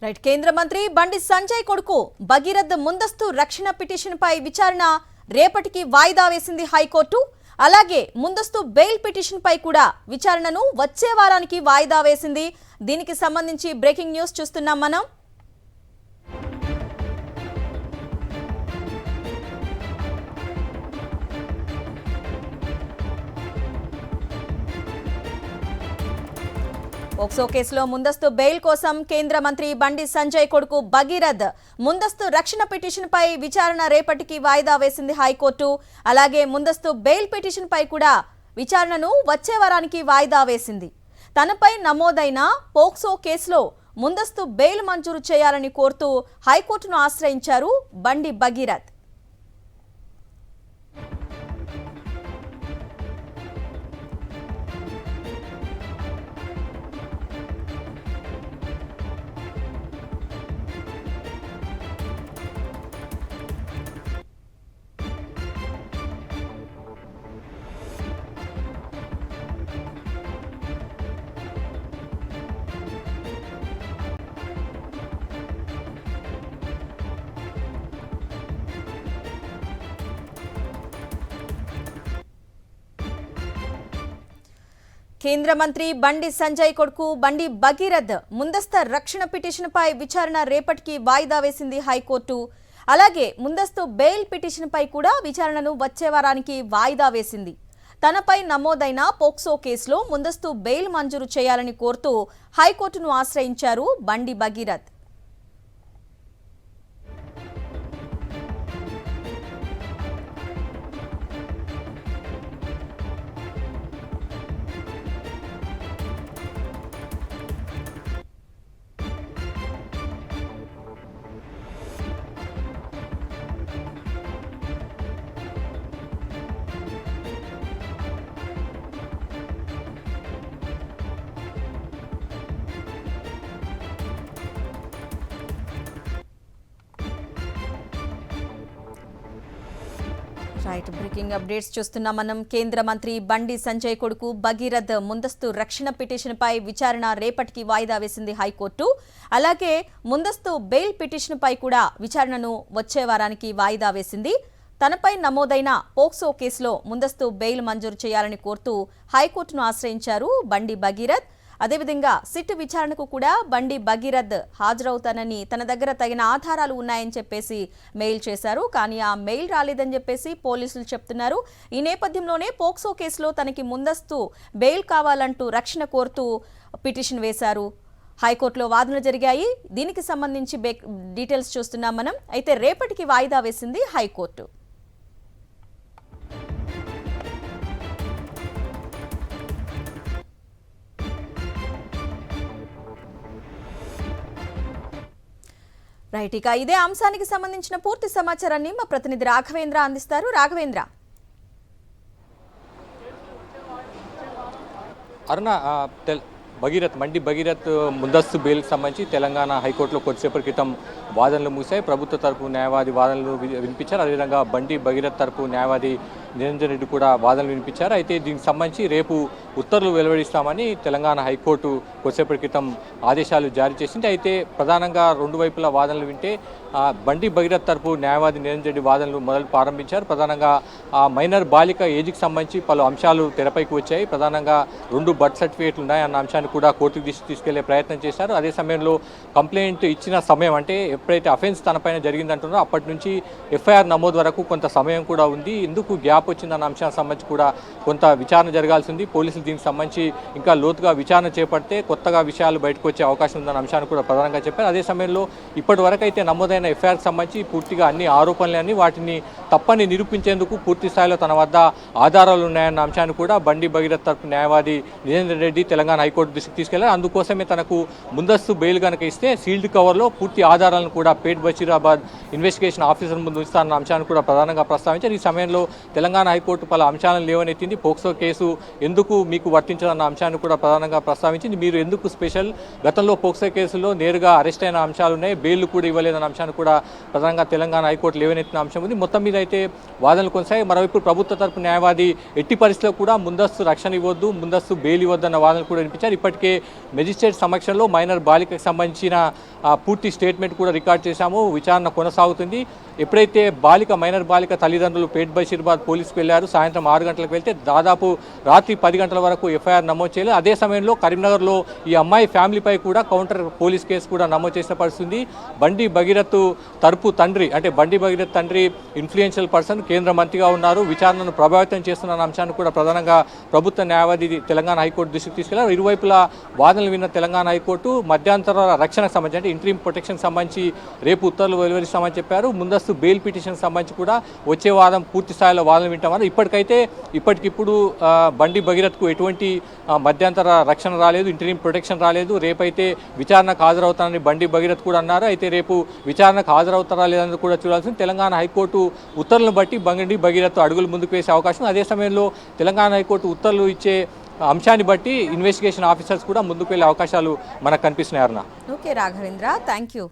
Right కేంద్ర మంత్రి బండి సంజయ్ కొడుకు భగీరథ్ ముందస్తు రక్షణ పిటిషన్పై విచారణ రేపటికి వాయిదా వేసింది హైకోర్టు. అలాగే ముందస్తు బెయిల్ పిటిషన్పై కూడా విచారణను వచ్చే వారానికి వాయిదా వేసింది. దీనికి సంబంధించి బ్రేకింగ్ న్యూస్ చూస్తున్నాం మనం. పోక్సో కేసులో ముందస్తు బెయిల్ కోసం కేంద్ర మంత్రి బండి సంజయ్ కొడుకు భగీరథ్ ముందస్తు రక్షణ పిటిషన్పై విచారణ రేపటికి వాయిదా వేసింది హైకోర్టు. అలాగే ముందస్తు బెయిల్ పిటిషన్పై కూడా విచారణను వచ్చే వారానికి వాయిదా వేసింది. తనపై నమోదైన పోక్సో కేసులో ముందస్తు బెయిల్ మంజూరు చేయాలని కోరుతూ హైకోర్టును ఆశ్రయించారు బండి భగీరథ్. కేంద్ర మంత్రి బండి సంజయ్ కొడుకు బండి భగీరథ్ ముందస్తు రక్షణ పిటిషన్పై విచారణ రేపటికి వాయిదా వేసింది హైకోర్టు. అలాగే ముందస్తు బెయిల్ పిటిషన్పై కూడా విచారణను వచ్చే వారానికి వాయిదా వేసింది. తనపై నమోదైన పోక్సో కేసులో ముందస్తు బెయిల్ మంజూరు చేయాలని కోరుతూ హైకోర్టును ఆశ్రయించారు బండి భగీరథ్. రైట్ బ్రేకింగ్ అప్డేట్స్ చూస్తున్నాం మనం. కేంద్ర మంత్రి బండి సంజయ్ కొడుకు భగీరథ్ ముందస్తు రక్షణ పిటిషన్పై విచారణ రేపటికి వాయిదా వేసింది హైకోర్టు. అలాగే ముందస్తు బెయిల్ పిటిషన్పై కూడా విచారణను వచ్చే వారానికి వాయిదా వేసింది. తనపై నమోదైన పోక్సో కేసులో ముందస్తు బెయిల్ మంజూరు చేయాలని కోరుతూ హైకోర్టును ఆశ్రయించారు బండి భగీరథ్. అదేవిధంగా సిట్ విచారణకు కూడా బండి భగీరథ్ హాజరవుతానని తన దగ్గర తగిన ఆధారాలు ఉన్నాయని చెప్పేసి మెయిల్ చేశారు. కానీ ఆ మెయిల్ రాలేదని చెప్పేసి పోలీసులు చెప్తున్నారు. ఈ నేపథ్యంలోనే పోక్సో కేసులో తనకి ముందస్తు బెయిల్ కావాలంటూ రక్షణ కోరుతూ పిటిషన్ వేశారు. హైకోర్టులో వాదనలు జరిగాయి. దీనికి సంబంధించి డీటెయిల్స్ చూస్తున్నాం మనం. అయితే రేపటికి వాయిదా వేసింది హైకోర్టు. రైట్, ఇక ఇదే అంశానికి సంబంధించిన పూర్తి సమాచారాన్ని మా ప్రతినిధి రాఘవేంద్ర అందిస్తారు. రాఘవేంద్ర. అరుణ, బండి భగీరథ్ ముందస్తు బెయిల్కి సంబంధించి తెలంగాణ హైకోర్టులో కొద్దిసేపటి క్రితం వాదనలు ముగిశాయి. ప్రభుత్వ తరపు న్యాయవాది వాదనలు వినిపించారు. అదేవిధంగా బండి భగీరథ్ తరపు న్యాయవాది నిరంజన్ రెడ్డి కూడా వాదనలు వినిపించారు. అయితే దీనికి సంబంధించి రేపు ఉత్తర్వులు వెలువడిస్తామని తెలంగాణ హైకోర్టు కొద్దిసేపటి క్రితం ఆదేశాలు జారీ చేసింది. అయితే ప్రధానంగా రెండు వైపుల వాదనలు వింటే బండి భగీరథ్ తరపు న్యాయవాది నిరంజన్ రెడ్డి వాదనలు మొదలు ప్రారంభించారు. ప్రధానంగా మైనర్ బాలిక ఏజ్కి సంబంధించి పలు అంశాలు తెరపైకి వచ్చాయి. ప్రధానంగా 2 బర్త్ సర్టిఫికేట్లు ఉన్నాయి అన్న అంశాన్ని కూడా కోర్టుకు తీసుకెళ్లే ప్రయత్నం చేశారు. అదే సమయంలో కంప్లైంట్ ఇచ్చిన సమయం, అంటే ఎప్పుడైతే అఫెన్స్ తనపైన జరిగిందంటున్నారో అప్పటి నుంచి ఎఫ్ఐఆర్ నమోదు వరకు కొంత సమయం కూడా ఉంది. ఎందుకు గ్యాప్ వచ్చిందన్న అంశానికి సంబంధించి కూడా కొంత విచారణ జరగాల్సి ఉంది. పోలీసులు దీనికి సంబంధించి ఇంకా లోతుగా విచారణ చేపడితే కొత్తగా విషయాలు బయటకు వచ్చే అవకాశం ఉందన్న అంశాన్ని కూడా ప్రధానంగా చెప్పారు. అదే సమయంలో ఇప్పటి వరకు అయితే నమోదైన ఎఫ్ఐఆర్కి సంబంధించి పూర్తిగా అన్ని ఆరోపణలన్నీ వాటిని తప్పని నిరూపించేందుకు పూర్తి స్థాయిలో తన వద్ద ఆధారాలు ఉన్నాయన్న అంశాన్ని కూడా బండి భగీరథ్ తరపు న్యాయవాది నిరంజన్ రెడ్డి తెలంగాణ హైకోర్టు దృష్టికి తీసుకెళ్లారు. అందుకోసమే తనకు ముందస్తు బెయిల్ కనుక ఇస్తే సీల్డ్ కవర్లో పూర్తి ఆధారాలను కూడా పేట్ బషీరాబాద్ ఇన్వెస్టిగేషన్ ఆఫీసర్ ముందు ఉంచుతారన్న అంశాన్ని కూడా ప్రధానంగా ప్రస్తావించారు. ఈ సమయంలో తెలంగాణ తెలంగాణ హైకోర్టు పలు అంశాలను లేవనెత్తింది. పోక్సో కేసు ఎందుకు మీకు వర్తించదన్న అంశాన్ని కూడా ప్రధానంగా ప్రస్తావించింది. మీరు ఎందుకు స్పెషల్, గతంలో పోక్సో కేసులో నేరుగా అరెస్ట్ అయిన అంశాలు ఉన్నాయి, బెయిల్ కూడా ఇవ్వలేదన్న అంశాన్ని కూడా ప్రధానంగా తెలంగాణ హైకోర్టు లేవనెత్తిన అంశం ఉంది. మొత్తం మీద అయితే వాదనలు కొనసాగి, మరోవైపు ప్రభుత్వ తరపు న్యాయవాది ఎట్టి పరిస్థితిలో కూడా ముందస్తు రక్షణ ఇవ్వద్దు, ముందస్తు బెయిల్ ఇవ్వద్దన్న వాదనలు కూడా వినిపించారు. ఇప్పటికే మెజిస్ట్రేట్ సమక్షంలో మైనర్ బాలికకు సంబంధించిన పూర్తి స్టేట్మెంట్ కూడా రికార్డ్ చేశాము. విచారణ కొనసాగుతుంది. ఎప్పుడైతే మైనర్ బాలిక తల్లిదండ్రులు పేట్ బషీర్బాద్ పోలీసుకు వెళ్లారు, సాయంత్రం 6 గంటలకు వెళ్తే దాదాపు రాత్రి 10 గంటల వరకు ఎఫ్ఐఆర్ నమోదు చేయలేదు. అదే సమయంలో కరీంనగర్లో ఈ అమ్మాయి ఫ్యామిలీపై కూడా కౌంటర్ పోలీస్ కేసు కూడా నమోదు చేసిన పరిస్థితుంది. బండి భగీరథ్ తరపు తండ్రి, అంటే బండి భగీరథ్ తండ్రి ఇన్ఫ్లుయెన్షియల్ పర్సన్, కేంద్ర మంత్రిగా ఉన్నారు, విచారణను ప్రభావితం చేస్తున్న అంశాన్ని కూడా ప్రధానంగా ప్రభుత్వ న్యాయవాది తెలంగాణ హైకోర్టు దృష్టికి తీసుకెళ్లారు. ఇరువైపులా వాదనలు విన్న తెలంగాణ హైకోర్టు మధ్యంతర రక్షణకు సంబంధించి, అంటే ఇంట్రీమ్ ప్రొటెక్షన్ సంబంధించి రేపు ఉత్తర్వులు వెలువరిస్తామని చెప్పారు. ముందస్తు బెయిల్ పిటిషన్ సంబంధించి కూడా వచ్చే వారం పూర్తి స్థాయిలో వాదనలు వింటామని. ఇప్పటికిప్పుడు బండి భగీరథ్కు ఎటువంటి మధ్యంతర రక్షణ రాలేదు, ఇంటరీమ్ ప్రొటెక్షన్ రాలేదు. రేపైతే విచారణకు హాజరవుతానని బండి భగీరథ్ కూడా అన్నారు. అయితే రేపు విచారణకు హాజరవుతారా లేదని కూడా చూడాల్సింది. తెలంగాణ హైకోర్టు ఉత్తర్వులను బట్టి బండి భగీరథ్ అడుగులు ముందుకు వేసే అవకాశం. అదే సమయంలో తెలంగాణ హైకోర్టు ఉత్తర్వులు ఇచ్చే అంశాన్ని బట్టి ఇన్వెస్టిగేషన్ ఆఫీసర్స్ కూడా ముందుకు వెళ్ళే అవకాశాలు మనకు కనిపిస్తున్నాయి. Okay Raghavendra, thank you.